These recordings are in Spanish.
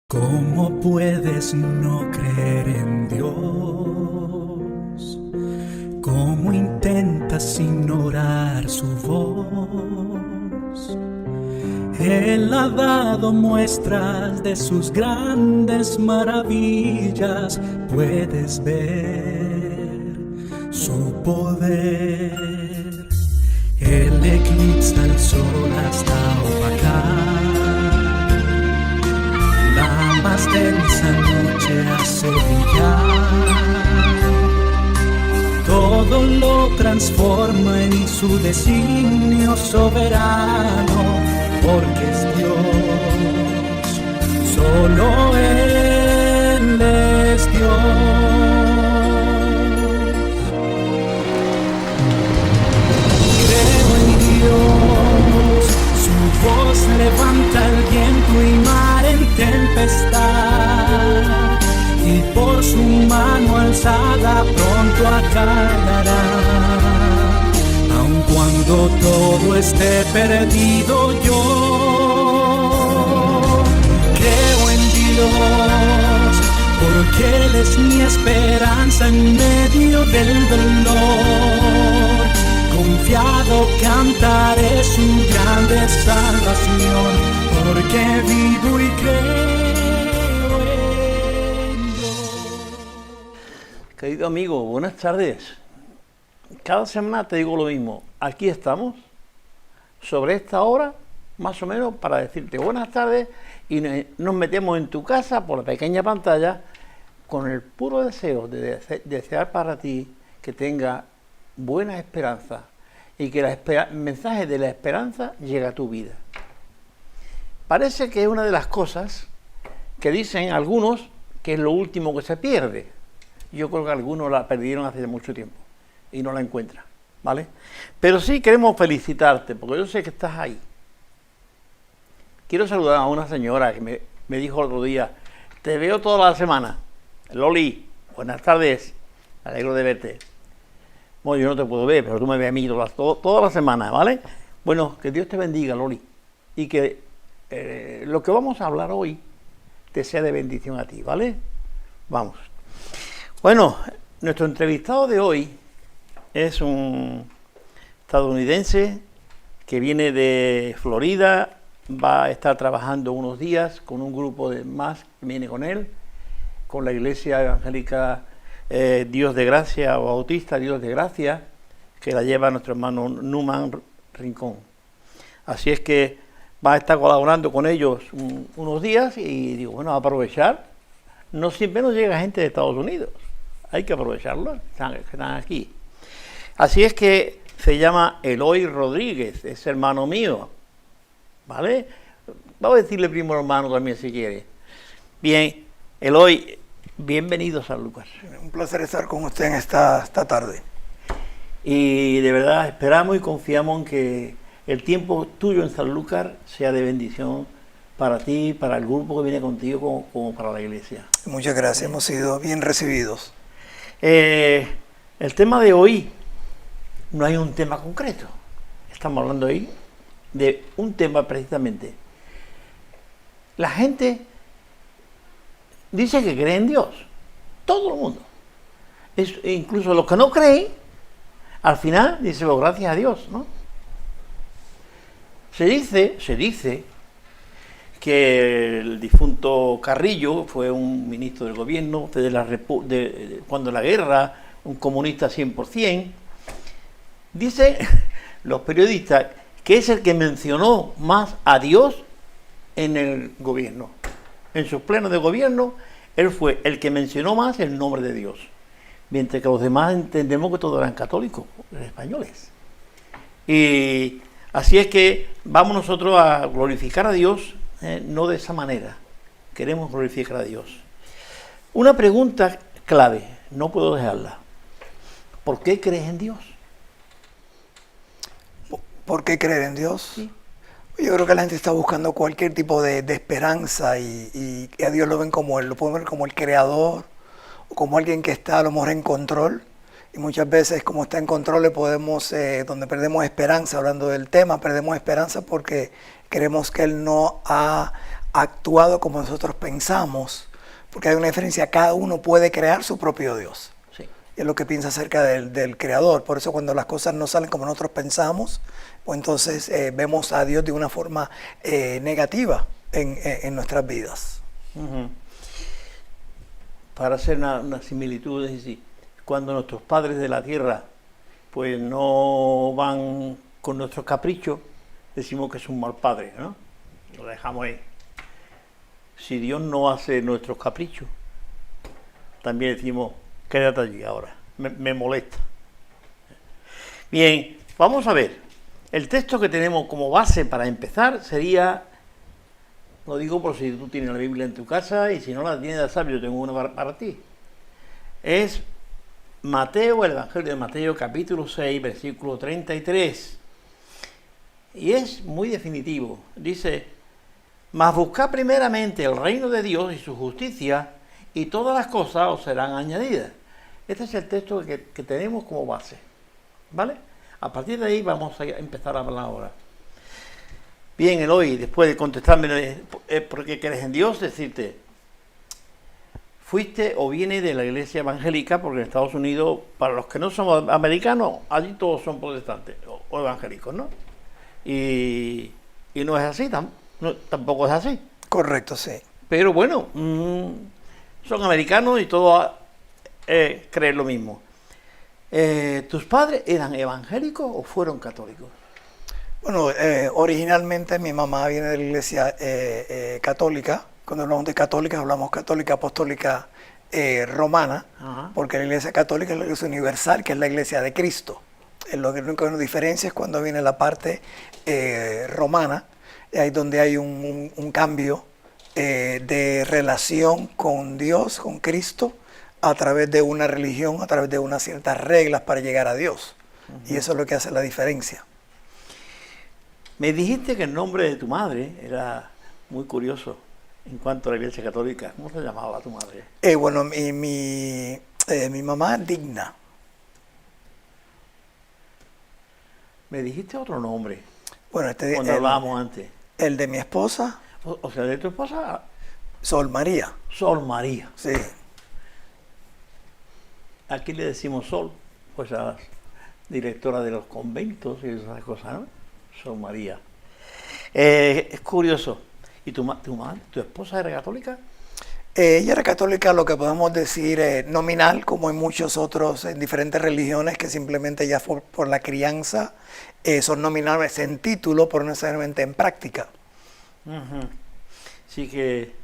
¿Cómo puedes no creer en Dios? ¿Cómo intentas ignorar su voz? Él ha dado muestras de sus grandes maravillas. Puedes ver su poder. Él eclipsa el sol hasta opacar la más densa noche, hace brillar. Todo lo transforma en su designio soberano, porque es Dios, solo Él es Dios. Creo en Dios, su voz levanta el viento y mar en tempestad, y por su mano alzada pronto acallará. Aun cuando todo esté perdido, yo creo en Dios, porque Él es mi esperanza en medio del dolor. Confiado cantaré su grande salvación, porque vivo y creo en Dios. Querido amigo, buenas tardes. Cada semana te digo lo mismo. Aquí estamos, sobre esta hora, más o menos, para decirte buenas tardes, y nos metemos en tu casa por la pequeña pantalla con el puro deseo de desear para ti que tenga buena esperanza y que el mensaje de la esperanza llegue a tu vida. Parece que es una de las cosas que dicen algunos que es lo último que se pierde. Yo creo que algunos la perdieron hace mucho tiempo y no la encuentran, ¿vale? Pero sí queremos felicitarte, porque yo sé que estás ahí. Quiero saludar a una señora que me dijo el otro día: te veo toda la semana. Loli, buenas tardes, me alegro de verte. Bueno, yo no te puedo ver, pero tú me ves a mí toda la semana, ¿vale? Bueno, que Dios te bendiga, Loli, y que lo que vamos a hablar hoy te sea de bendición a ti, ¿vale? Vamos. Bueno, nuestro entrevistado de hoy es un estadounidense que viene de Florida, va a estar trabajando unos días con un grupo de más que viene con él, con la Iglesia Evangélica Dios de Gracia, o Bautista Dios de Gracia, que la lleva nuestro hermano Numan Rincón. Así es que va a estar colaborando con ellos unos días, y digo, bueno, a aprovechar. No siempre nos llega gente de Estados Unidos, hay que aprovecharlo, están aquí. Así es que se llama Eloy Rodríguez, es hermano mío, ¿vale? Vamos a decirle primo hermano también si quiere. Bien, Eloy, bienvenido a San Lucas. Un placer estar con usted en esta tarde. Y de verdad esperamos y confiamos en que el tiempo tuyo en San Lucas sea de bendición para ti, para el grupo que viene contigo, como para la iglesia. Muchas gracias, hemos sido bien recibidos. El tema de hoy, no hay un tema concreto. Estamos hablando hoy de un tema precisamente. La gente dice que cree en Dios, todo el mundo. Incluso los que no creen, al final dicen, oh, gracias a Dios, ¿no? Se dice que el difunto Carrillo fue un ministro del gobierno cuando la guerra, un comunista 100%. Dice los periodistas que es el que mencionó más a Dios en el gobierno. En sus plenos de gobierno, él fue el que mencionó más el nombre de Dios. Mientras que los demás entendemos que todos eran católicos, españoles. Y así es que vamos nosotros a glorificar a Dios, no de esa manera. Queremos glorificar a Dios. Una pregunta clave, no puedo dejarla. ¿Por qué crees en Dios? ¿Por qué creer en Dios? Sí. Yo creo que la gente está buscando cualquier tipo de esperanza y a Dios lo pueden ver como el creador, o como alguien que está a lo mejor en control. Y muchas veces, como está en control, donde perdemos esperanza, hablando del tema, perdemos esperanza porque creemos que Él no ha actuado como nosotros pensamos, porque hay una diferencia, cada uno puede crear su propio Dios. Sí. Y es lo que piensa acerca del Creador. Por eso cuando las cosas no salen como nosotros pensamos, pues entonces vemos a Dios de una forma negativa en nuestras vidas. Ujú. Para hacer una similitud, es decir, cuando nuestros padres de la tierra pues no van con nuestros caprichos, decimos que es un mal padre, ¿no? Lo dejamos ahí. Si Dios no hace nuestros caprichos, también decimos, quédate allí ahora, me molesta. Bien, vamos a ver. El texto que tenemos como base para empezar sería, lo digo por si tú tienes la Biblia en tu casa y si no la tienes, ya sabes, yo tengo una para ti. Es Mateo, el Evangelio de Mateo, capítulo 6, versículo 33. Y es muy definitivo. Dice, mas buscad primeramente el reino de Dios y su justicia, y todas las cosas os serán añadidas. Este es el texto que tenemos como base. ¿Vale? A partir de ahí vamos a empezar a hablar ahora. Bien, Eloy, después de contestarme por qué crees en Dios, decirte, fuiste o vienes de la iglesia evangélica, porque en Estados Unidos, para los que no somos americanos, allí todos son protestantes o evangélicos, ¿no? Y no es así, tampoco es así. Correcto, sí. Pero bueno, son americanos y todos creen lo mismo. ¿Tus padres eran evangélicos o fueron católicos? Bueno, originalmente mi mamá viene de la iglesia católica. Cuando hablamos de católica, hablamos católica apostólica romana, Ajá. porque la iglesia católica es la iglesia universal, que es la iglesia de Cristo. Lo que nos diferencia es cuando viene la parte romana, ahí donde hay un cambio de relación con Dios, con Cristo, a través de una religión, a través de unas ciertas reglas para llegar a Dios. Y eso es lo que hace la diferencia. Me dijiste que el nombre de tu madre era muy curioso en cuanto a la iglesia católica. ¿Cómo se llamaba tu madre? Bueno, mi mamá Digna. Me dijiste otro nombre Bueno, cuando hablábamos antes. el de mi esposa, O sea, de tu esposa, Sol María. Sol María. Sí. Aquí le decimos Sol, pues a la directora de los conventos y esas cosas, ¿no? Sol María. Es curioso. ¿Y tu esposa era católica? Ella era católica, lo que podemos decir nominal, como en muchos otros, en diferentes religiones, que simplemente ya por la crianza son nominales en título, pero no necesariamente en práctica. Uh-huh. Sí que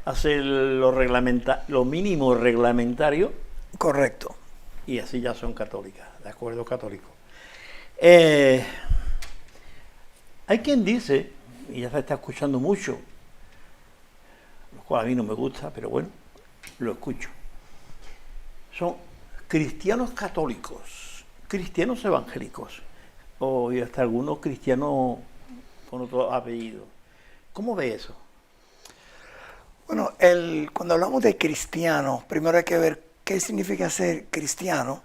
hace lo mínimo reglamentario. Correcto. Y así ya son católicas, de acuerdo católico. Hay quien dice, y ya se está escuchando mucho, lo cual a mí no me gusta, pero bueno, lo escucho. Son cristianos católicos, cristianos evangélicos, y hasta algunos cristianos con otro apellido. ¿Cómo ve eso? Bueno, cuando hablamos de cristiano, primero hay que ver qué significa ser cristiano.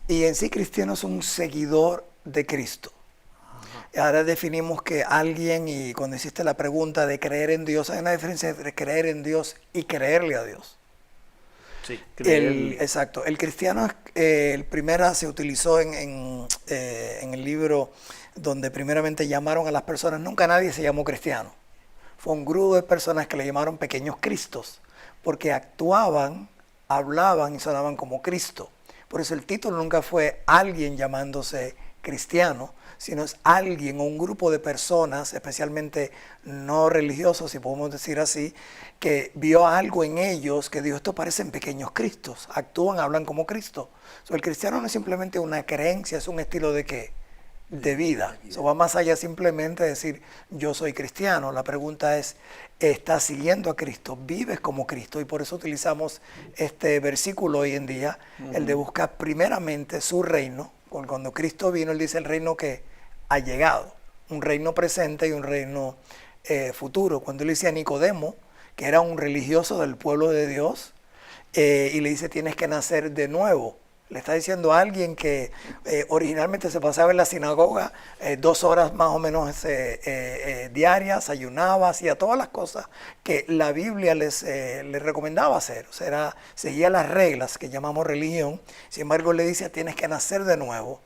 Y en sí cristiano es un seguidor de Cristo. Y ahora definimos que alguien, y cuando hiciste la pregunta de creer en Dios, hay una diferencia entre creer en Dios y creerle a Dios. Sí, Exacto. El cristiano, el primero se utilizó en el libro donde primeramente llamaron a las personas. Nunca nadie se llamó cristiano. Fue un grupo de personas que le llamaron pequeños cristos, porque actuaban, hablaban y sonaban como Cristo. Por eso el título nunca fue alguien llamándose cristiano, sino es alguien o un grupo de personas, especialmente no religiosos, si podemos decir así, que vio algo en ellos que dijo, esto parecen pequeños cristos, actúan, hablan como Cristo. El cristiano no es simplemente una creencia, es un estilo de ¿qué? De vida. Eso va más allá simplemente de decir, yo soy cristiano. La pregunta es, ¿estás siguiendo a Cristo? ¿Vives como Cristo? Y por eso utilizamos este versículo hoy en día, el de buscar primeramente su reino. Cuando Cristo vino, Él dice el reino que ha llegado, un reino presente y un reino futuro. Cuando Él dice a Nicodemo, que era un religioso del pueblo de Dios, y le dice, tienes que nacer de nuevo. Le está diciendo a alguien que originalmente se pasaba en la sinagoga 2 horas más o menos diarias, ayunaba, hacía todas las cosas que la Biblia les recomendaba hacer. O sea, seguía las reglas que llamamos religión. Sin embargo, le dice, tienes que nacer de nuevo.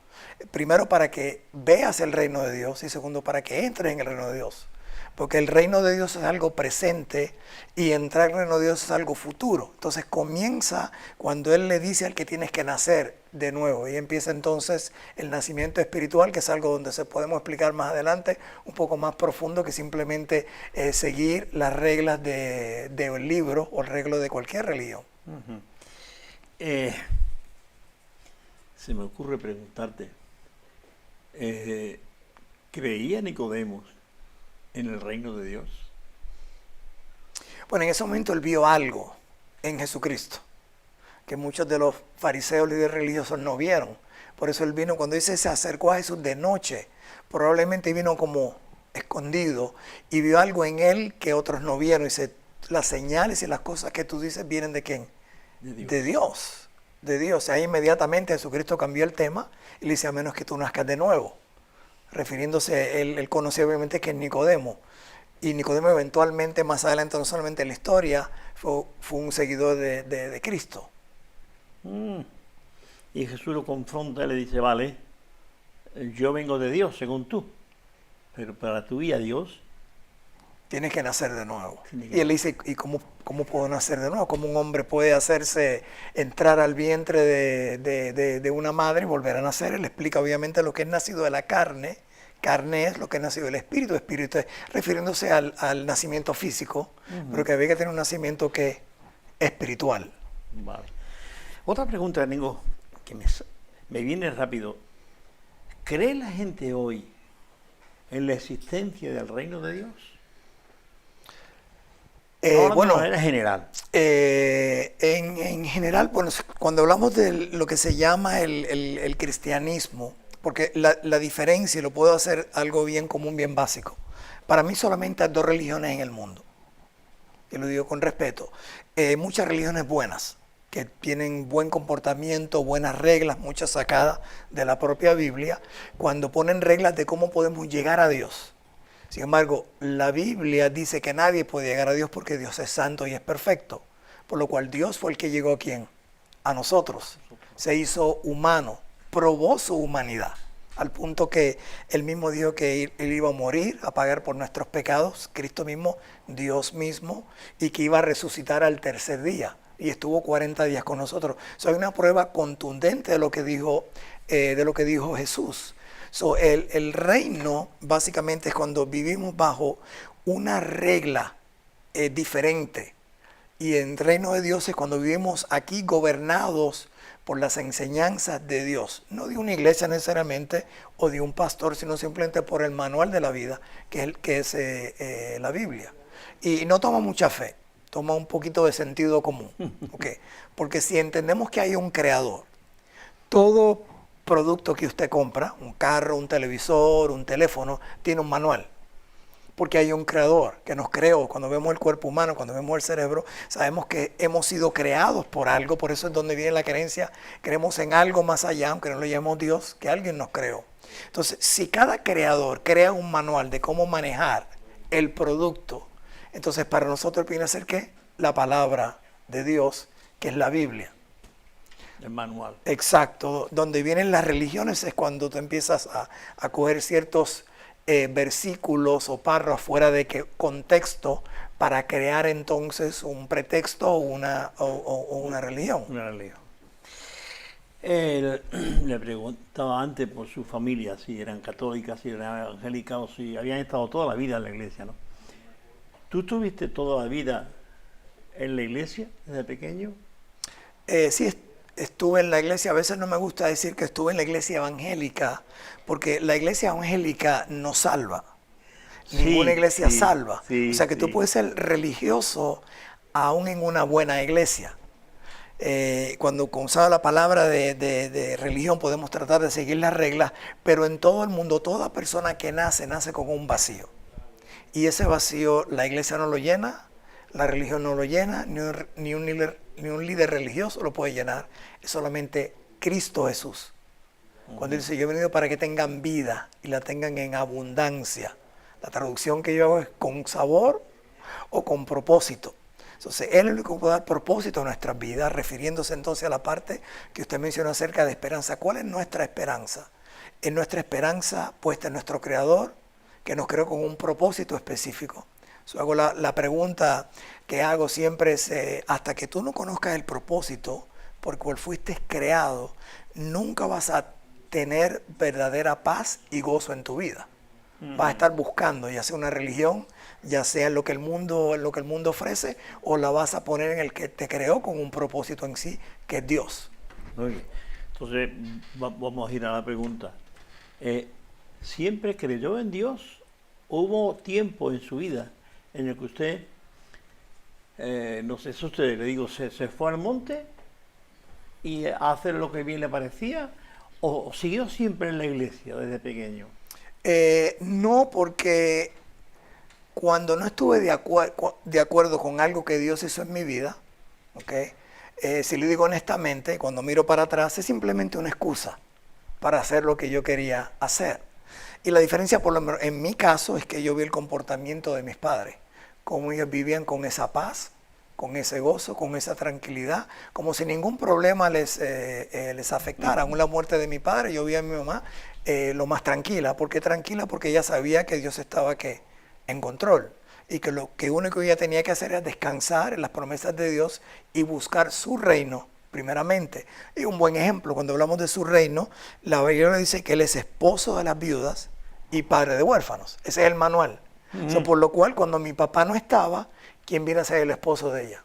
Primero, para que veas el reino de Dios, y segundo, para que entres en el reino de Dios. Porque el reino de Dios es algo presente y entrar en el reino de Dios es algo futuro. Entonces comienza cuando Él le dice al que tienes que nacer de nuevo. Y empieza entonces el nacimiento espiritual, que es algo donde se podemos explicar más adelante, un poco más profundo que simplemente seguir las reglas de un libro o el reglo de cualquier religión. Se me ocurre preguntarte, ¿creía Nicodemo en el reino de Dios? Bueno, en ese momento él vio algo en Jesucristo que muchos de los fariseos líderes religiosos no vieron. Por eso él vino, cuando dice se acercó a Jesús de noche, probablemente vino como escondido y vio algo en él que otros no vieron. Y dice, las señales y las cosas que tú dices vienen ¿de quién? De Dios. De Dios. De Dios. Ahí inmediatamente Jesucristo cambió el tema y le dice, a menos que tú nazcas de nuevo. Refiriéndose, él conocía obviamente que es Nicodemo. Y Nicodemo eventualmente, más adelante, no solamente en la historia, fue un seguidor de Cristo. Y Jesús lo confronta y le dice, vale, yo vengo de Dios, según tú, pero para tu vida, Dios, Tienes que nacer de nuevo. Y él dice, ¿y cómo puedo nacer de nuevo? ¿Cómo un hombre puede entrar al vientre de una madre y volver a nacer? Él explica obviamente lo que es nacido de la carne. Carne es lo que es nacido del espíritu. Espíritu es refiriéndose al nacimiento físico, pero que había que tener un nacimiento que es espiritual. Vale. Otra pregunta, amigo, que me viene rápido. ¿Cree la gente hoy en la existencia del reino de Dios? Bueno, de manera general. En general, bueno, cuando hablamos de lo que se llama el cristianismo, porque la diferencia, y lo puedo hacer algo bien común, bien básico. Para mí solamente hay 2 religiones en el mundo. Y lo digo con respeto. Muchas religiones buenas, que tienen buen comportamiento, buenas reglas, muchas sacadas de la propia Biblia, cuando ponen reglas de cómo podemos llegar a Dios. Sin embargo, la Biblia dice que nadie puede llegar a Dios porque Dios es santo y es perfecto. Por lo cual Dios fue el que llegó ¿a quién? A nosotros. Se hizo humano, probó su humanidad, al punto que Él mismo dijo que Él iba a morir, a pagar por nuestros pecados, Cristo mismo, Dios mismo, y que iba a resucitar al tercer día. Y estuvo 40 días con nosotros. Hay una prueba contundente de lo que dijo Jesús. El reino básicamente es cuando vivimos bajo una regla diferente. Y el reino de Dios es cuando vivimos aquí gobernados por las enseñanzas de Dios. No de una iglesia necesariamente o de un pastor, sino simplemente por el manual de la vida, que es la Biblia. Y no toma mucha fe, toma un poquito de sentido común. ¿Okay? Porque si entendemos que hay un creador, todo producto que usted compra, un carro, un televisor, un teléfono, tiene un manual. Porque hay un creador que nos creó. Cuando vemos el cuerpo humano, cuando vemos el cerebro, sabemos que hemos sido creados por algo. Por eso es donde viene la creencia. Creemos en algo más allá, aunque no lo llamemos Dios, que alguien nos creó. Entonces, si cada creador crea un manual de cómo manejar el producto, entonces para nosotros viene a ser ¿qué? La palabra de Dios, que es la Biblia. El manual. Exacto. Donde vienen las religiones es cuando tú empiezas a coger ciertos versículos o párrafos fuera de contexto para crear entonces un pretexto o una religión. Una religión. Le preguntaba antes por su familia, si eran católicas, si eran evangélicas o si habían estado toda la vida en la iglesia, ¿no? ¿Tú estuviste toda la vida en la iglesia desde pequeño? Sí, estuve en la iglesia. A veces no me gusta decir que estuve en la iglesia evangélica, porque la iglesia evangélica no salva. Ninguna iglesia salva. O sea que tú puedes ser religioso aún en una buena iglesia. Cuando usaba la palabra de religión podemos tratar de seguir las reglas, pero en todo el mundo, toda persona que nace con un vacío. Y ese vacío la iglesia no lo llena, la religión no lo llena, ni un líder religioso lo puede llenar. Es solamente Cristo Jesús. Cuando dice, yo he venido para que tengan vida y la tengan en abundancia. La traducción que yo hago es con sabor o con propósito. Entonces, Él es el único que puede dar propósito a nuestras vidas, refiriéndose entonces a la parte que usted mencionó acerca de esperanza. ¿Cuál es nuestra esperanza? Es nuestra esperanza puesta en nuestro Creador, que nos creó con un propósito específico. Hago la pregunta que hago siempre es, hasta que tú no conozcas el propósito por el cual fuiste creado, nunca vas a tener verdadera paz y gozo en tu vida. Vas a estar buscando, ya sea una religión, ya sea en lo que el mundo ofrece, o la vas a poner en el que te creó con un propósito en sí, que es Dios. Oye, entonces vamos a ir a la pregunta. ¿Siempre creyó en Dios? ¿Hubo tiempo en su vida en el que usted, no sé, eso usted le digo, se fue al monte y a hacer lo que bien le parecía, o siguió siempre en la iglesia desde pequeño? No, porque cuando no estuve de acuerdo con algo que Dios hizo en mi vida, ¿okay? Si le digo honestamente, cuando miro para atrás es simplemente una excusa para hacer lo que yo quería hacer. Y la diferencia, por lo menos en mi caso, es que yo vi el comportamiento de mis padres, cómo ellos vivían con esa paz, con ese gozo, con esa tranquilidad, como si ningún problema les afectara. Aún la muerte de mi padre, yo vi a mi mamá lo más tranquila. ¿Por qué tranquila? Porque ella sabía que Dios estaba en control y que lo que único que ella tenía que hacer era descansar en las promesas de Dios y buscar su reino primeramente. Y un buen ejemplo, cuando hablamos de su reino, la Biblia dice que Él es esposo de las viudas y padre de huérfanos. Ese es el manual. Por lo cual, cuando mi papá no estaba, ¿quién viene a ser el esposo de ella?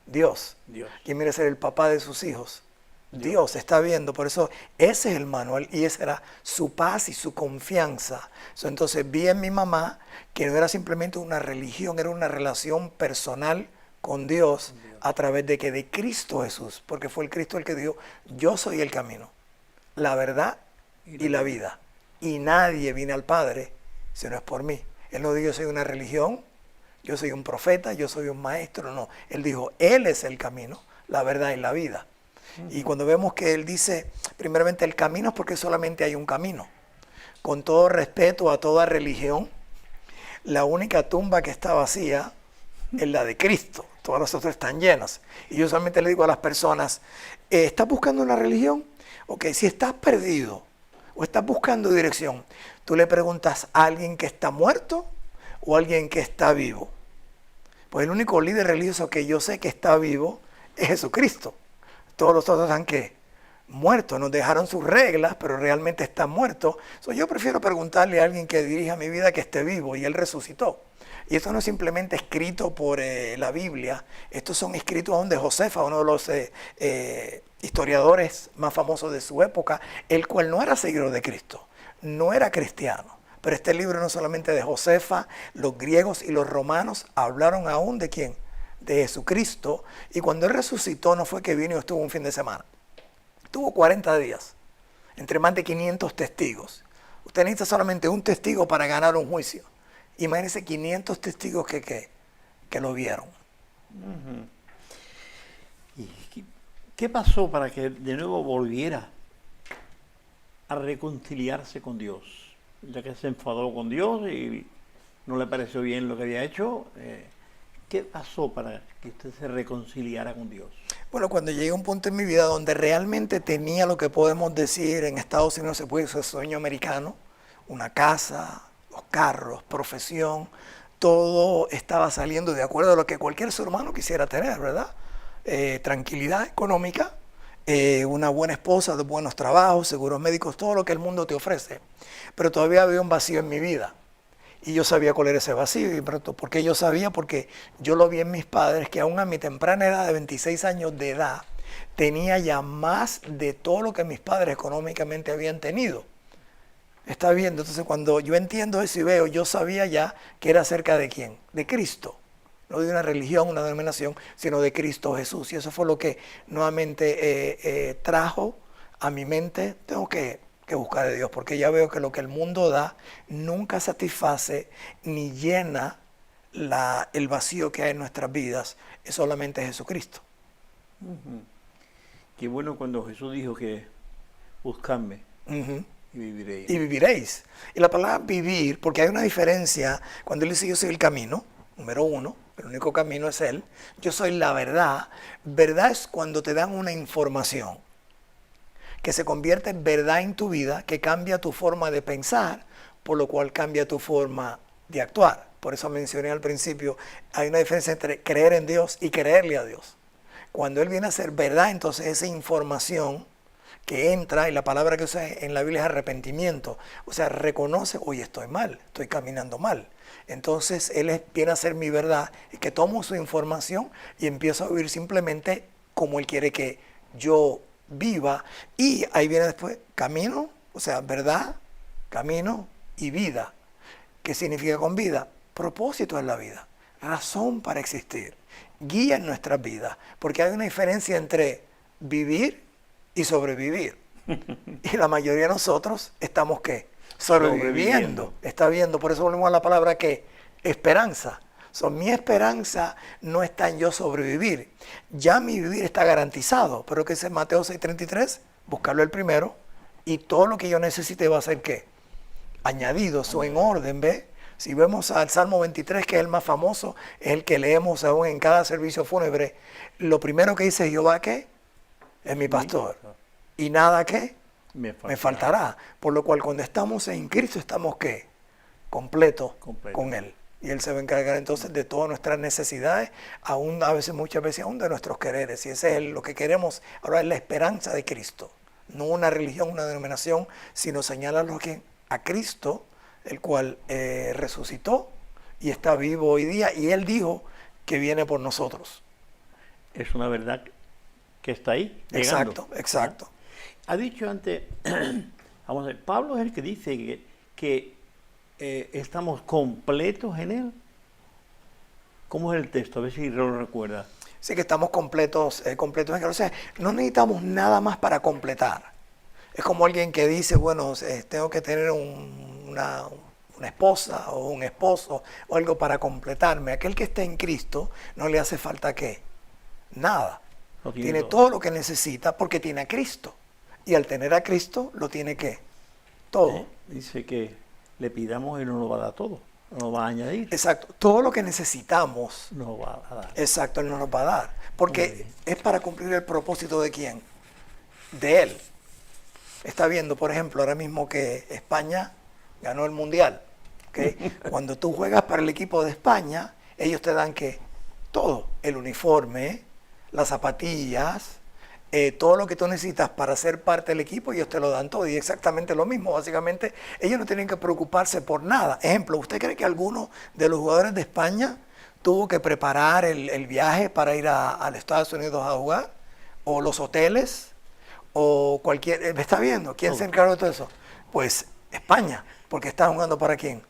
Dios. ¿Quién viene a ser el papá de sus hijos? Dios está viendo. Por eso ese es el manual y esa era su paz y su confianza. Entonces vi en mi mamá que no era simplemente una religión, era una relación personal con Dios a través de Cristo Jesús, porque fue el Cristo el que dijo, yo soy el camino, la verdad y la vida. Y nadie viene al Padre si no es por mí. Él no dijo, yo soy una religión, yo soy un profeta, yo soy un maestro. No, Él dijo, Él es el camino, la verdad y la vida. Y cuando vemos que Él dice, primeramente el camino es porque solamente hay un camino. Con todo respeto a toda religión, la única tumba que está vacía es la de Cristo. Todas las otras están llenas. Y yo solamente le digo a las personas, ¿estás buscando una religión? Ok, si estás perdido o estás buscando dirección, tú le preguntas a alguien que está muerto o a alguien que está vivo. Pues el único líder religioso que yo sé que está vivo es Jesucristo. Todos los otros están muertos, nos dejaron sus reglas, pero realmente están muertos. Yo prefiero preguntarle a alguien que dirija mi vida que esté vivo y Él resucitó. Y esto no es simplemente escrito por la Biblia, estos son escritos aún de Josefa, uno de los historiadores más famosos de su época, el cual no era seguidor de Cristo, no era cristiano. Pero este libro no solamente de Josefa, los griegos y los romanos hablaron aún de ¿quién? De Jesucristo. Y cuando Él resucitó no fue que vino y estuvo un fin de semana. Estuvo 40 días, entre más de 500 testigos. Usted necesita solamente un testigo para ganar un juicio. Imagínense 500 testigos que lo vieron. ¿Y qué pasó para que de nuevo volviera a reconciliarse con Dios? Ya que se enfadó con Dios y no le pareció bien lo que había hecho, ¿qué pasó para que usted se reconciliara con Dios? Bueno, cuando llegué a un punto en mi vida donde realmente tenía lo que podemos decir en Estados Unidos, se puede decir el sueño americano, una casa, los carros, profesión, todo estaba saliendo de acuerdo a lo que cualquier ser humano quisiera tener, ¿verdad? Tranquilidad económica, una buena esposa, de buenos trabajos, seguros médicos, todo lo que el mundo te ofrece. Pero todavía había un vacío en mi vida. Y yo sabía cuál era ese vacío. ¿Y por qué yo sabía? Porque yo lo vi en mis padres, que aún a mi temprana edad de 26 años de edad, tenía ya más de todo lo que mis padres económicamente habían tenido. Está viendo, entonces cuando yo entiendo eso y veo, yo sabía ya que era acerca de ¿quién? De Cristo. No de una religión, una denominación, sino de Cristo Jesús. Y eso fue lo que nuevamente trajo a mi mente, tengo que buscar de Dios, porque ya veo que lo que el mundo da nunca satisface ni llena el vacío que hay en nuestras vidas, es solamente Jesucristo. Qué bueno cuando Jesús dijo que buscadme Ujú. y viviréis. Y viviréis. Y la palabra vivir, porque hay una diferencia, cuando él dice yo soy el camino, número uno, el único camino es él, yo soy la verdad. Verdad es cuando te dan una información que se convierte en verdad en tu vida, que cambia tu forma de pensar, por lo cual cambia tu forma de actuar. Por eso mencioné al principio, hay una diferencia entre creer en Dios y creerle a Dios. Cuando Él viene a ser verdad, entonces esa información que entra, y la palabra que usa en la Biblia es arrepentimiento, o sea, reconoce, oye, estoy mal, estoy caminando mal. Entonces viene a ser mi verdad, y que tomo su información y empiezo a vivir simplemente como Él quiere que yo viva. Y ahí viene después camino, o sea, verdad, camino y vida. ¿Qué significa con vida? Propósito en la vida, razón para existir, guía en nuestras vidas, porque hay una diferencia entre vivir y sobrevivir. Y la mayoría de nosotros estamos ¿qué? Sobreviviendo. Está viendo, por eso volvemos a la palabra que esperanza. Mi esperanza no está en yo sobrevivir. Ya mi vivir está garantizado. Pero que es en Mateo 6:33, buscarlo el primero, y todo lo que yo necesite va a ser ¿qué? Añadido, o en orden, ¿ve? Si vemos al Salmo 23, que es el más famoso, es el que leemos aún en cada servicio fúnebre, lo primero que dice Jehová, ¿qué? Es mi pastor. Y nada, ¿qué? Me faltará. Por lo cual, cuando estamos en Cristo, estamos, ¿qué? Completo con Él. Y Él se va a encargar entonces de todas nuestras necesidades, aún a veces, muchas veces, aún de nuestros quereres. Y ese es lo que queremos ahora, es la esperanza de Cristo. No una religión, una denominación, sino señalarlo a Cristo, el cual resucitó y está vivo hoy día, y Él dijo que viene por nosotros. Es una verdad que está ahí, llegando. Exacto, exacto. Ha dicho antes, vamos a ver, Pablo es el que dice que estamos completos en Él. ¿Cómo es el texto? A ver si lo recuerda. Sí, que estamos completos en Él. O sea, no necesitamos nada más para completar. Es como alguien que dice, bueno, tengo que tener una esposa o un esposo o algo para completarme. Aquel que está en Cristo no le hace falta ¿qué? Nada. Tiene todo lo que necesita porque tiene a Cristo. Y al tener a Cristo, lo tiene ¿qué? Todo. Dice que le pidamos y no nos va a dar todo, nos va a añadir. Exacto. Todo lo que necesitamos, nos va a dar. Exacto, Él no nos va a dar. Porque es para cumplir el propósito de ¿quién? De Él. Está viendo, por ejemplo, ahora mismo que España ganó el Mundial. ¿Okay? Cuando tú juegas para el equipo de España, ellos te dan ¿qué? Todo. El uniforme, las zapatillas, todo lo que tú necesitas para ser parte del equipo, ellos te lo dan todo. Y exactamente lo mismo. Básicamente, ellos no tienen que preocuparse por nada. Ejemplo, ¿usted cree que alguno de los jugadores de España tuvo que preparar el viaje para ir a los Estados Unidos a jugar? ¿O los hoteles? O cualquier, ¿me está viendo? ¿Quién se encargó de todo eso? Pues España, porque están jugando ¿para quién?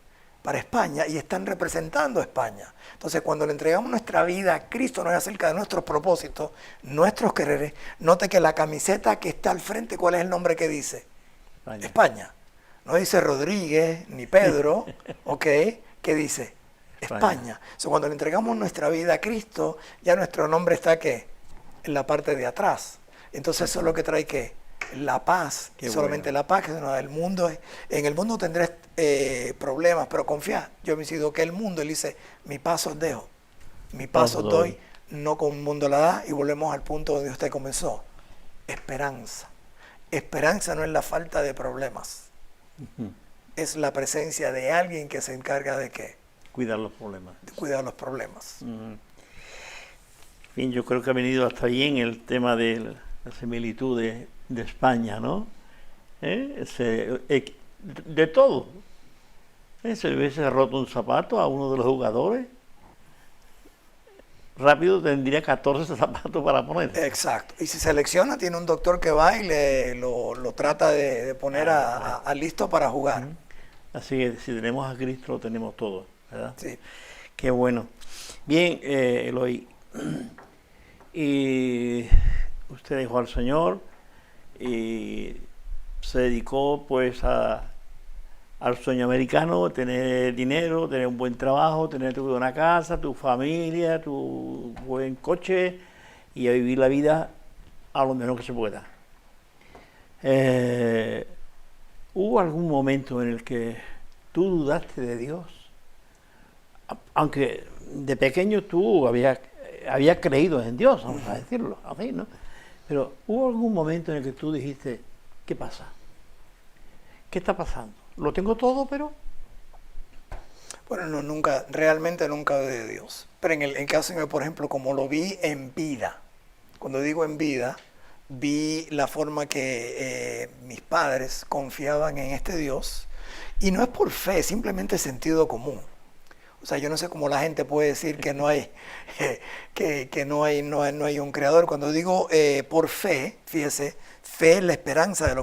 Para España, y están representando a España. Entonces, cuando le entregamos nuestra vida a Cristo, nos es acerca de nuestros propósitos, nuestros quereres. Note que la camiseta que está al frente, ¿cuál es el nombre que dice? España. No dice Rodríguez, ni Pedro, ¿ok? ¿Qué dice? España. Entonces, cuando le entregamos nuestra vida a Cristo, ya nuestro nombre está ¿qué? En la parte de atrás. Entonces eso es lo que trae ¿qué? La paz. Qué solamente bueno. La paz que se nos da. El mundo en el mundo tendré problemas, pero confía. Yo me decido que el mundo, Él dice, mi paz os dejo, mi paz os doy, no como el mundo la da. Y volvemos al punto donde usted comenzó. Esperanza. Esperanza no es la falta de problemas. Es la presencia de alguien que se encarga de ¿qué? Cuidar los problemas. De cuidar los problemas. Bien, yo creo que ha venido hasta bien el tema de la similitud de España, ¿no? De todo. Se le hubiese roto un zapato a uno de los jugadores, rápido tendría 14 zapatos para poner. Exacto. Y si selecciona, tiene un doctor que va y lo trata de poner a listo para jugar. Así que si tenemos a Cristo, lo tenemos todo, ¿verdad? Sí. Qué bueno. Bien, Eloy. Y usted dejó al Señor y se dedicó pues al sueño americano, tener dinero, tener un buen trabajo, tener una casa, tu familia, tu buen coche y a vivir la vida a lo menos que se pueda. ¿Hubo algún momento en el que tú dudaste de Dios? Aunque de pequeño tú habías creído en Dios, vamos a decirlo así, ¿no? Pero ¿hubo algún momento en el que tú dijiste, ¿qué pasa? ¿Qué está pasando? Lo tengo todo, pero... Bueno, no, nunca, realmente nunca de Dios. Pero en el caso mío, por ejemplo, como lo vi en vida, cuando digo en vida, vi la forma que mis padres confiaban en este Dios, y no es por fe, simplemente sentido común. O sea, yo no sé cómo la gente puede decir que no hay, que no hay un creador. Cuando digo por fe, fíjese, fe es la esperanza de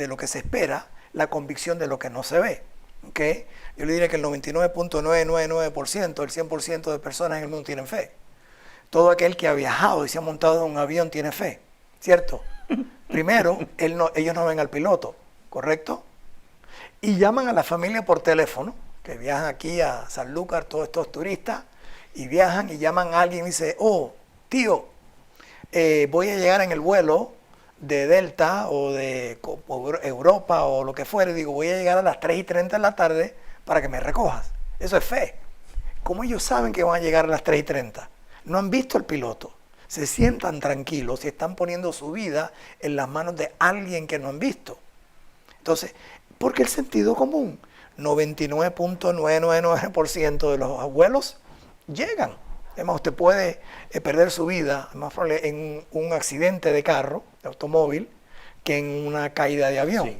lo que se espera, la convicción de lo que no se ve. ¿Okay? Yo le diría que el 99.999%, el 100% de personas en el mundo tienen fe. Todo aquel que ha viajado y se ha montado en un avión tiene fe, ¿cierto? Primero, ellos no ven al piloto, ¿correcto? Y llaman a la familia por teléfono, que viajan aquí a Sanlúcar, todos estos turistas, y viajan y llaman a alguien y dice, oh, tío, voy a llegar en el vuelo de Delta o de Europa o lo que fuera, y digo, voy a llegar a las 3:30 de la tarde para que me recojas. Eso es fe. ¿Cómo ellos saben que van a llegar a las 3:30? No han visto al piloto. Se sientan tranquilos y están poniendo su vida en las manos de alguien que no han visto. Entonces, porque el sentido común, 99.999% de los abuelos llegan. Además, usted puede perder su vida, más probable, en un accidente de carro, de automóvil, que en una caída de avión. Sí.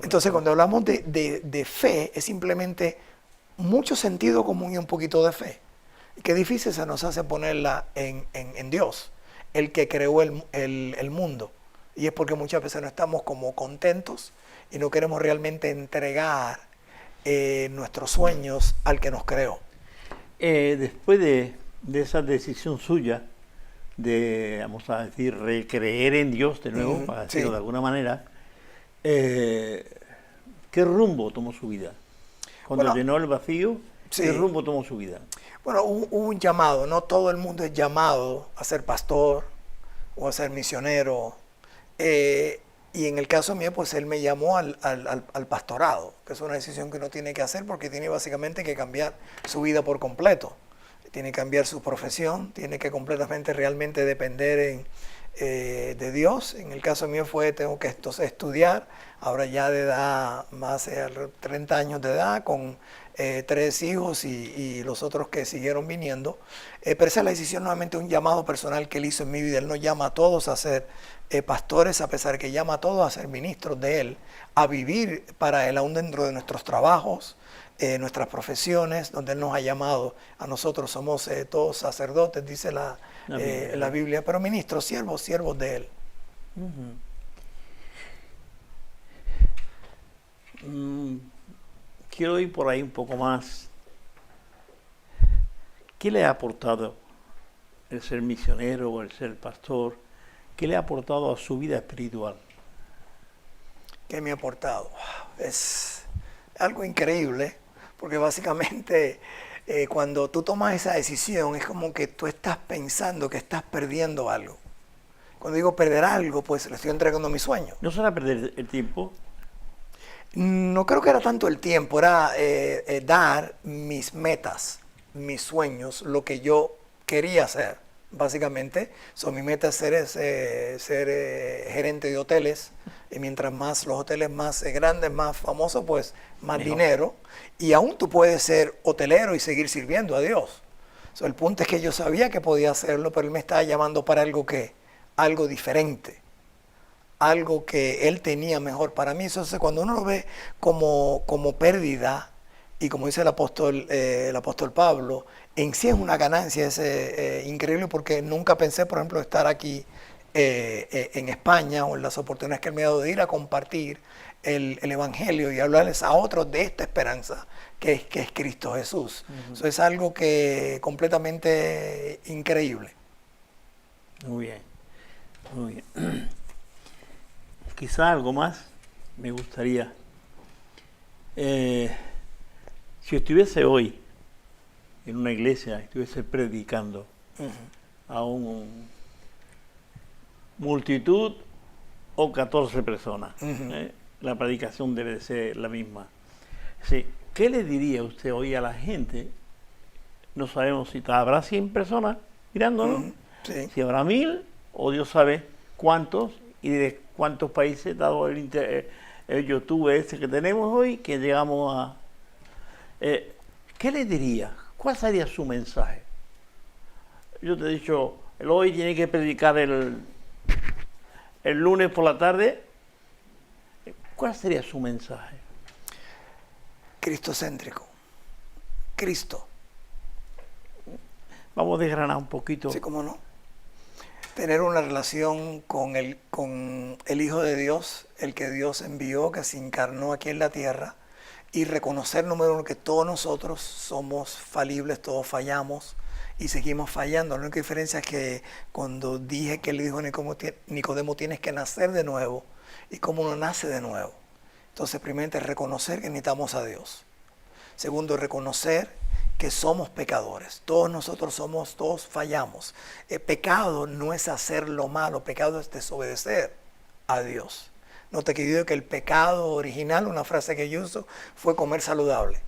Entonces, cuando hablamos de fe, es simplemente mucho sentido común y un poquito de fe. Y qué difícil se nos hace ponerla en Dios, el que creó el mundo. Y es porque muchas veces no estamos como contentos y no queremos realmente entregar nuestros sueños al que nos creó. Después de esa decisión suya de, vamos a decir, recreer en Dios de nuevo, para decirlo sí. de alguna manera, ¿qué rumbo tomó su vida? Cuando Bueno, llenó el vacío, sí. ¿qué rumbo tomó su vida? Bueno, hubo un llamado, no todo el mundo es llamado a ser pastor o a ser misionero. Y en el caso mío, pues él me llamó al pastorado, que es una decisión que uno tiene que hacer porque tiene básicamente que cambiar su vida por completo. Tiene que cambiar su profesión, tiene que completamente realmente depender de Dios. En el caso mío tengo que estudiar, ahora ya de edad, más de 30 años de edad, con 3 hijos y los otros que siguieron viniendo. Pero esa es la decisión, nuevamente un llamado personal que él hizo en mi vida. Él nos llama a todos a ser pastores, a pesar de que llama a todos a ser ministros de él, a vivir para él aún dentro de nuestros trabajos, nuestras profesiones, donde él nos ha llamado. A nosotros somos todos sacerdotes, dice la Biblia, pero ministros, siervos de él. Quiero ir por ahí un poco más. ¿Qué le ha aportado el ser misionero o el ser pastor? ¿Qué le ha aportado a su vida espiritual? ¿Qué me ha aportado? Es algo increíble, porque básicamente cuando tú tomas esa decisión es como que tú estás pensando que estás perdiendo algo. Cuando digo perder algo, pues le estoy entregando mi sueño. ¿No será perder el tiempo? No creo que era tanto el tiempo, era dar mis metas, mis sueños, lo que yo quería hacer. Básicamente, mi meta es ser gerente de hoteles, y mientras más los hoteles más grandes, más famosos, pues más mejor dinero. Y aún tú puedes ser hotelero y seguir sirviendo a Dios. El punto es que yo sabía que podía hacerlo, pero Él me estaba llamando para algo diferente, algo que Él tenía mejor para mí. Entonces, cuando uno lo ve como pérdida, y como dice el apóstol Pablo, en sí es una ganancia, es increíble, porque nunca pensé, por ejemplo, estar aquí en España, o en las oportunidades que Él me ha dado de ir a compartir el Evangelio y hablarles a otros de esta esperanza que es Cristo Jesús. Eso es algo que completamente increíble. Muy bien, muy bien. Quizá algo más me gustaría. Si estuviese hoy en una iglesia, estuviese predicando a un multitud o 14 personas. La predicación debe de ser la misma. Sí. ¿Qué le diría usted hoy a la gente? No sabemos si habrá 100 personas mirándonos, Sí. si habrá 1000 o Dios sabe cuántos y de cuántos países, dado el YouTube este que tenemos hoy, que llegamos a... ¿Qué le diría? ¿Cuál sería su mensaje? Yo te he dicho, el hoy tiene que predicar el lunes por la tarde. ¿Cuál sería su mensaje? Cristocéntrico. Cristo. Vamos a desgranar un poquito. Sí, cómo no. Tener una relación con el Hijo de Dios, el que Dios envió, que se encarnó aquí en la tierra, y reconocer, número uno, que todos nosotros somos falibles, todos fallamos y seguimos fallando. La única diferencia es que cuando dije que él dijo a Nicodemo, tienes que nacer de nuevo, y cómo uno nace de nuevo. Entonces, primero, reconocer que necesitamos a Dios. Segundo, reconocer que somos pecadores. Todos nosotros todos fallamos. El pecado no es hacer lo malo, pecado es desobedecer a Dios. Note que yo digo que el pecado original, una frase que yo uso, fue comer saludable.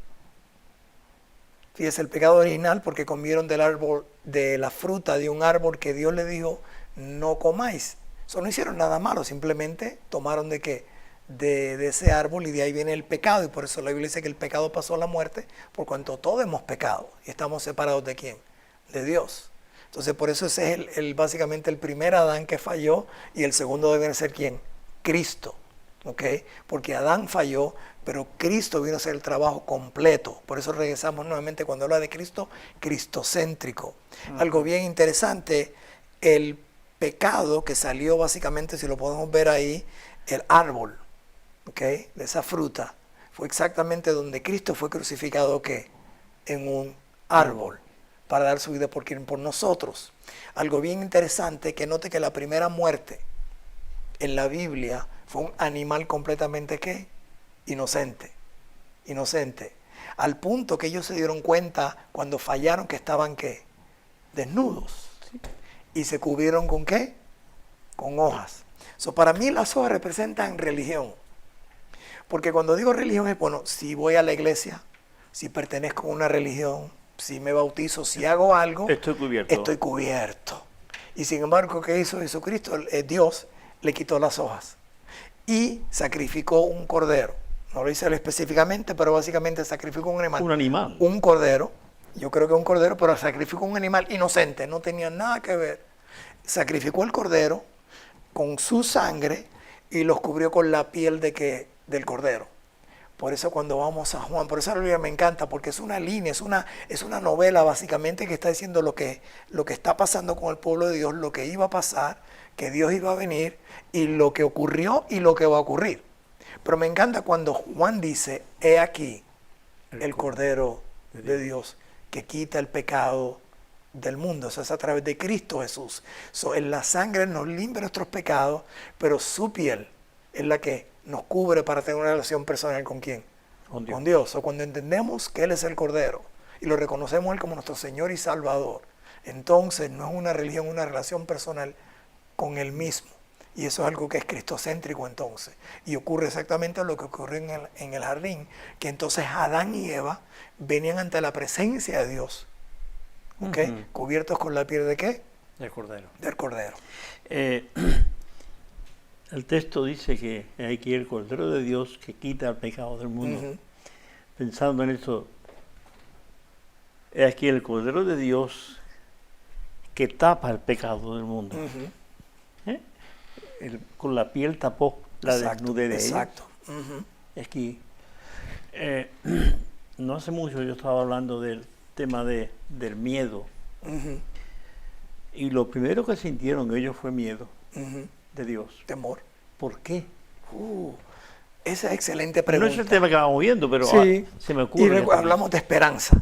Fíjese, el pecado original porque comieron del árbol, de la fruta de un árbol que Dios le dijo, no comáis. Eso no hicieron nada malo, simplemente tomaron de qué, de ese árbol, y de ahí viene el pecado, y por eso la Biblia dice que el pecado pasó a la muerte, por cuanto todos hemos pecado y estamos separados de ¿quién? De Dios. Entonces por eso ese es básicamente el primer Adán que falló, y el segundo debe ser ¿quién? Cristo, ¿ok? Porque Adán falló, pero Cristo vino a hacer el trabajo completo. Por eso regresamos nuevamente cuando habla de Cristo, cristocéntrico. Algo bien interesante, el pecado que salió básicamente, si lo podemos ver ahí, el árbol, ¿ok? De esa fruta, fue exactamente donde Cristo fue crucificado, ¿qué? En un árbol, para dar su vida por nosotros. Algo bien interesante, que note que la primera muerte en la Biblia fue un animal completamente ¿qué? Inocente, al punto que ellos se dieron cuenta cuando fallaron que estaban ¿qué? Desnudos, y se cubrieron ¿con qué? Con hojas. Para mí las hojas representan religión, porque cuando digo religión es, bueno, si voy a la iglesia, si pertenezco a una religión, si me bautizo, si hago algo, estoy cubierto. Y sin embargo, ¿qué hizo Jesucristo? Dios le quitó las hojas y sacrificó un cordero. No lo dice él específicamente, pero básicamente sacrificó un animal. Un animal. Un cordero. Yo creo que un cordero, pero sacrificó un animal inocente, no tenía nada que ver. Sacrificó el cordero con su sangre y los cubrió con la piel del cordero. Por eso cuando vamos a Juan, por eso la Biblia me encanta, porque es una línea, es una novela básicamente que está diciendo lo que está pasando con el pueblo de Dios, lo que iba a pasar, que Dios iba a venir, y lo que ocurrió y lo que va a ocurrir. Pero me encanta cuando Juan dice, he aquí el Cordero de Dios que quita el pecado del mundo. Eso es a través de Cristo Jesús. En la sangre nos limpia nuestros pecados, pero su piel es la que nos cubre para tener una relación personal ¿con quién? Con Dios. Cuando entendemos que Él es el Cordero y lo reconocemos Él como nuestro Señor y Salvador, entonces no es una religión, una relación personal con Él mismo. Y eso es algo que es cristocéntrico entonces. Y ocurre exactamente lo que ocurrió en el jardín, que entonces Adán y Eva venían ante la presencia de Dios, ¿okay? Cubiertos con la piel de ¿qué? Del cordero. Del cordero. El texto dice que hay que ir el Cordero de Dios que quita el pecado del mundo. Pensando en esto, es aquí el Cordero de Dios que tapa el pecado del mundo. Con la piel tapó la desnudez de ellos. Exacto. Aquí, no hace mucho yo estaba hablando del tema del miedo. Y lo primero que sintieron ellos fue miedo de Dios. Temor. ¿Por qué? Esa es excelente pregunta. No es el tema que vamos viendo, pero sí. Se me ocurre. Y hablamos de esperanza.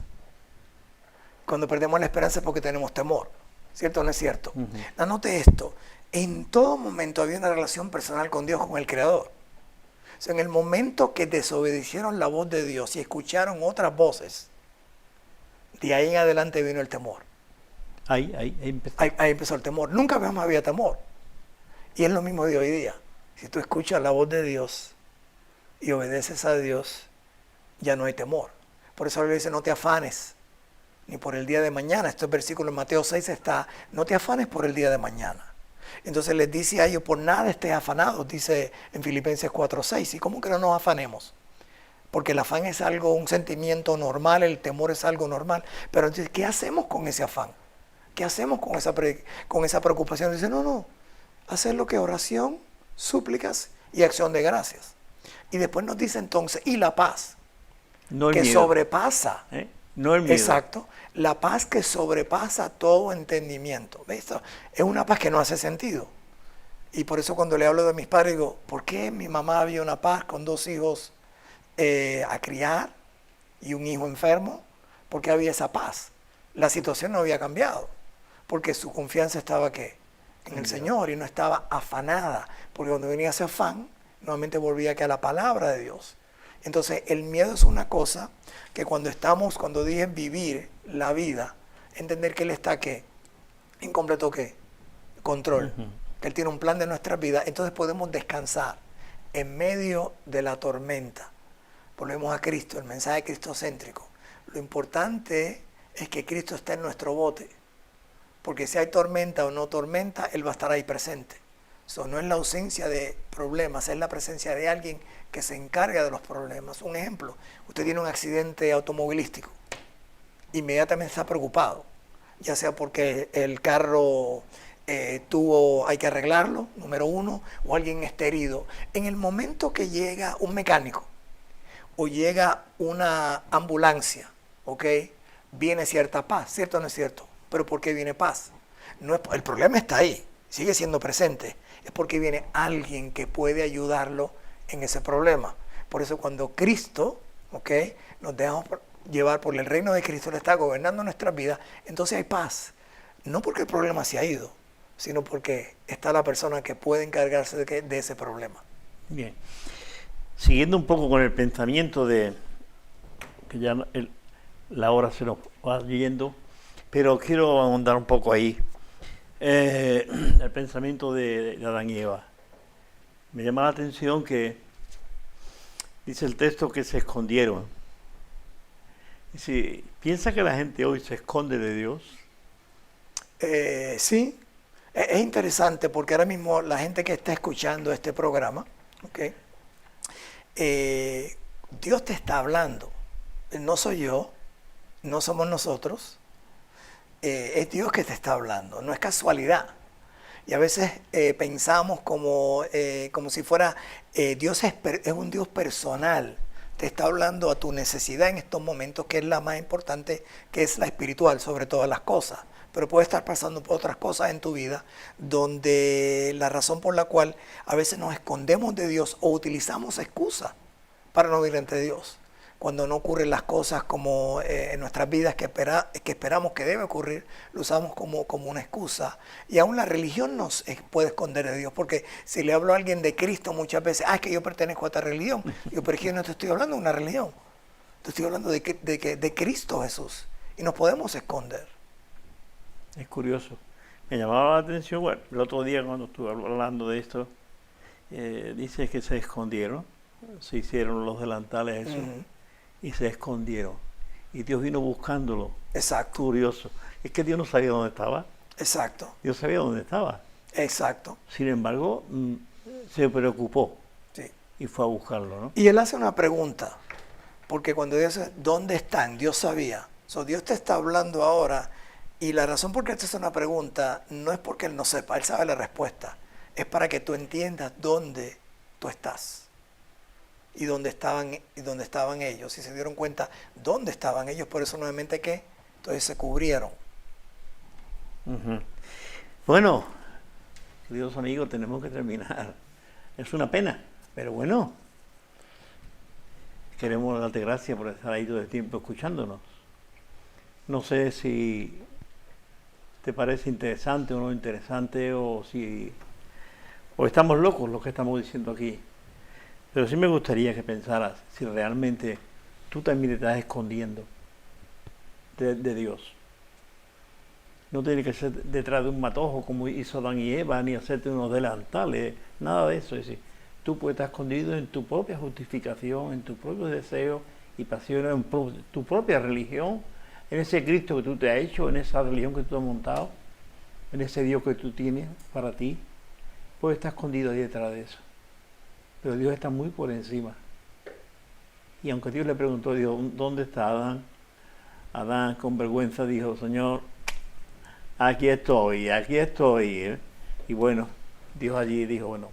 Cuando perdemos la esperanza es porque tenemos temor. ¿Cierto o no es cierto? Anote esto. En todo momento había una relación personal con Dios, con el Creador. O sea, en el momento que desobedecieron la voz de Dios y escucharon otras voces, de ahí en adelante vino el temor. Ahí empezó. Ahí empezó el temor. Nunca más había temor. Y es lo mismo de hoy día. Si tú escuchas la voz de Dios y obedeces a Dios, ya no hay temor. Por eso le dice, no te afanes, ni por el día de mañana. Este versículo en Mateo 6 está, no te afanes por el día de mañana. Entonces les dice a ellos, por nada estés afanados, dice en Filipenses 4:6. ¿Y cómo que no nos afanemos? Porque el afán es algo, un sentimiento normal, el temor es algo normal. Pero entonces, ¿qué hacemos con ese afán? ¿Qué hacemos con esa preocupación? Dice, no, hacer lo que oración, súplicas y acción de gracias. Y después nos dice entonces, y la paz, No el que miedo. sobrepasa. No el miedo. Exacto. La paz que sobrepasa todo entendimiento. ¿Ves? Es una paz que no hace sentido. Y por eso cuando le hablo de mis padres digo, ¿por qué mi mamá había una paz con 2 hijos a criar y un hijo enfermo? ¿Por qué había esa paz? La situación no había cambiado. Porque su confianza estaba ¿qué? En el Señor y no estaba afanada. Porque cuando venía ese afán, nuevamente volvía que a la palabra de Dios. Entonces el miedo es una cosa que cuando dije vivir la vida, entender que Él está ¿qué? En completo ¿qué? Control. Que Él tiene un plan de nuestras vidas, entonces podemos descansar en medio de la tormenta. Volvemos a Cristo, el mensaje cristocéntrico. Lo importante es que Cristo esté en nuestro bote, porque si hay tormenta o no tormenta, Él va a estar ahí presente. Eso no es la ausencia de problemas, es la presencia de alguien que se encarga de los problemas. Un ejemplo, usted tiene un accidente automovilístico, inmediatamente está preocupado, ya sea porque el carro hay que arreglarlo, número 1, o alguien está herido. En el momento que llega un mecánico o llega una ambulancia, ¿ok? Viene cierta paz, ¿cierto o no es cierto? Pero ¿por qué viene paz? No es, el problema está ahí, sigue siendo presente. Es porque viene alguien que puede ayudarlo en ese problema. Por eso cuando Cristo, ¿ok? Nos dejamos llevar por el reino de Cristo, Él está gobernando nuestras vidas, entonces hay paz. No porque el problema se ha ido, sino porque está la persona que puede encargarse de ese problema. Bien. Siguiendo un poco con el pensamiento de que ya la hora se nos va yendo, pero quiero ahondar un poco ahí. El pensamiento de Adán y Eva. Me llama la atención que dice el texto que se escondieron. Dice, ¿piensa que la gente hoy se esconde de Dios? Sí, es interesante porque ahora mismo la gente que está escuchando este programa, ¿okay? Dios te está hablando. No soy yo, no somos nosotros. Es Dios que te está hablando, no es casualidad. Y a veces pensamos como si fuera, Dios es un Dios personal, te está hablando a tu necesidad en estos momentos, que es la más importante, que es la espiritual sobre todas las cosas. Pero puede estar pasando por otras cosas en tu vida, donde la razón por la cual a veces nos escondemos de Dios o utilizamos excusas para no ir ante Dios. Cuando no ocurren las cosas como en nuestras vidas que esperamos que debe ocurrir, lo usamos como una excusa. Y aún la religión nos puede esconder de Dios, porque si le hablo a alguien de Cristo muchas veces, es que yo pertenezco a esta religión. Yo, pero es que yo no te estoy hablando de una religión, te estoy hablando de Cristo Jesús. Y nos podemos esconder. Es curioso. Me llamaba la atención, bueno, el otro día cuando estuve hablando de esto, dice que se escondieron, se hicieron los delantales eso. Y se escondieron. Y Dios vino buscándolo. Exacto. Curioso. Es que Dios no sabía dónde estaba. Exacto. Dios sabía dónde estaba. Exacto. Sin embargo, se preocupó. Sí. Y fue a buscarlo, ¿no? Y Él hace una pregunta. Porque cuando Dios dice, ¿dónde están? Dios sabía. Dios te está hablando ahora. Y la razón por qué Él te hace una pregunta no es porque Él no sepa. Él sabe la respuesta. Es para que tú entiendas dónde tú estás. Y dónde estaban ellos, y se dieron cuenta dónde estaban ellos, por eso nuevamente ¿qué? Entonces se cubrieron. Bueno, queridos amigos, tenemos que terminar. Es una pena, pero bueno, queremos darte gracias por estar ahí todo el tiempo escuchándonos. No sé si te parece interesante o no interesante, o estamos locos lo que estamos diciendo aquí. Pero sí me gustaría que pensaras si realmente tú también te estás escondiendo de Dios. No tiene que ser detrás de un matojo como hizo Adán y Eva, ni hacerte unos delantales, nada de eso. Es decir, tú puedes estar escondido en tu propia justificación, en tus propios deseos y pasiones, en tu propia religión, en ese Cristo que tú te has hecho, en esa religión que tú has montado, en ese Dios que tú tienes para ti. Puedes estar escondido ahí detrás de eso. Pero Dios está muy por encima. Y aunque Dios le preguntó a Dios, ¿dónde está Adán? Adán con vergüenza dijo, Señor, aquí estoy, ¿eh? Y bueno, Dios allí dijo, bueno,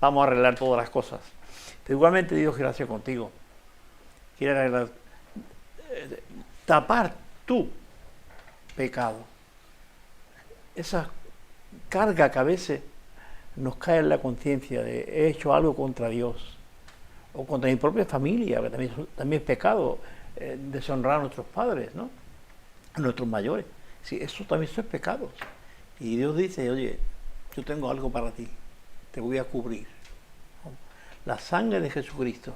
vamos a arreglar todas las cosas. Pero igualmente Dios quiere hacer contigo. Quiere arreglar, tapar tu pecado. Esa carga que a veces nos cae en la conciencia de he hecho algo contra Dios o contra mi propia familia, que también es pecado, deshonrar a nuestros padres, ¿no? A nuestros mayores. Sí, eso también es pecado. Y Dios dice, oye, yo tengo algo para ti, te voy a cubrir. La sangre de Jesucristo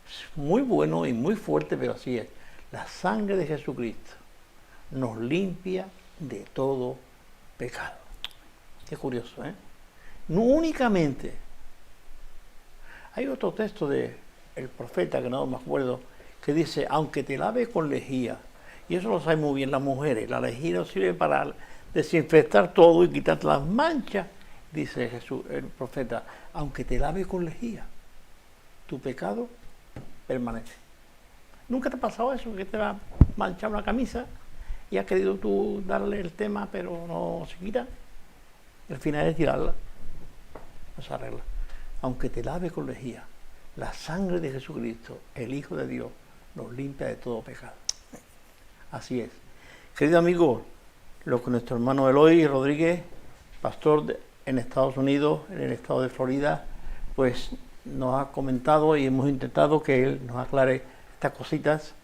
es muy bueno y muy fuerte, pero así es. La sangre de Jesucristo nos limpia de todo pecado. Qué curioso, ¿eh? No únicamente. Hay otro texto del profeta, que no me acuerdo, que dice, aunque te laves con lejía, y eso lo saben muy bien las mujeres, la lejía nos sirve para desinfectar todo y quitar las manchas, dice Jesús, el profeta, aunque te laves con lejía, tu pecado permanece. ¿Nunca te ha pasado eso, que te va a manchar una camisa y has querido tú darle el tema, pero no se quita? Al final es tirarla, no se arregla. Aunque te laves con lejía, la sangre de Jesucristo, el Hijo de Dios, nos limpia de todo pecado. Así es. Querido amigo, lo que nuestro hermano Eloy Rodríguez, pastor en Estados Unidos, en el estado de Florida, pues nos ha comentado y hemos intentado que él nos aclare estas cositas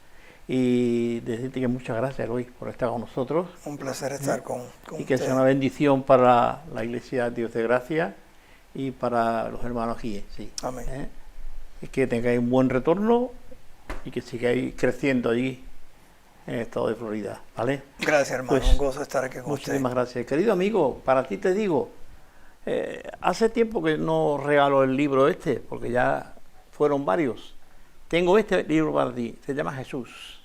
y decirte que muchas gracias, Eloy, por estar con nosotros. Un placer estar con y que usted. sea una bendición para la Iglesia Dios de Gracia y para los hermanos aquí. Sí. Amén. Y que tengáis un buen retorno y que sigáis creciendo allí en el estado de Florida, ¿vale? Gracias, hermano. Pues, un gozo estar aquí con usted. Muchísimas gracias. Querido amigo, para ti te digo, hace tiempo que no regalo el libro este, porque ya fueron varios. Tengo este libro para ti, se llama Jesús.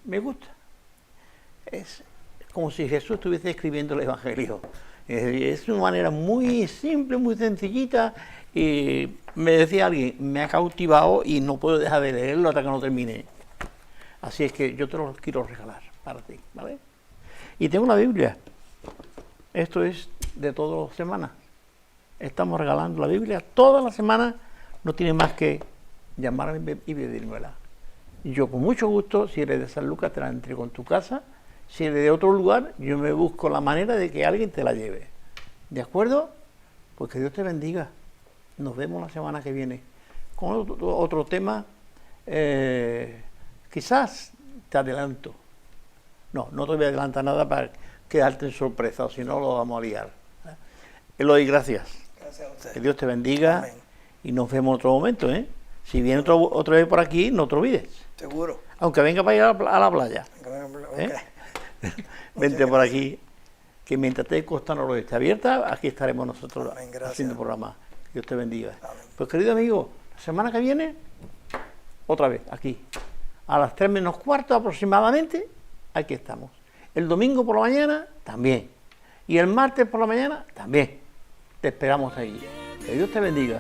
Me gusta. Es como si Jesús estuviese escribiendo el Evangelio. Es una manera muy simple, muy sencillita, y me decía alguien, me ha cautivado y no puedo dejar de leerlo hasta que no termine. Así es que yo te lo quiero regalar para ti, ¿vale? Y tengo una Biblia. Esto es de todas las semanas. Estamos regalando la Biblia todas las semanas. No tienes más que llamarme y pedírmela. Yo con mucho gusto, si eres de San Lucas, te la entrego en tu casa. Si eres de otro lugar, yo me busco la manera de que alguien te la lleve. ¿De acuerdo? Pues que Dios te bendiga. Nos vemos la semana que viene con otro tema. Quizás te adelanto. No te voy a adelantar nada para quedarte en sorpresa, o si no lo vamos a liar. Eloy, gracias. Gracias a usted. Que Dios te bendiga. Amén. Y nos vemos en otro momento, ¿eh? Si viene otra vez por aquí, no te olvides. Seguro. Aunque venga para ir a la playa. Okay. Vente por aquí, que mientras esté Costa Noroeste abierta, aquí estaremos nosotros. Amén, gracias. Haciendo programa. Dios te bendiga. Amén. Pues querido amigo, la semana que viene, otra vez, aquí. A las 3 menos cuarto aproximadamente, aquí estamos. El domingo por la mañana, también. Y el martes por la mañana, también. Te esperamos ahí. Que Dios te bendiga.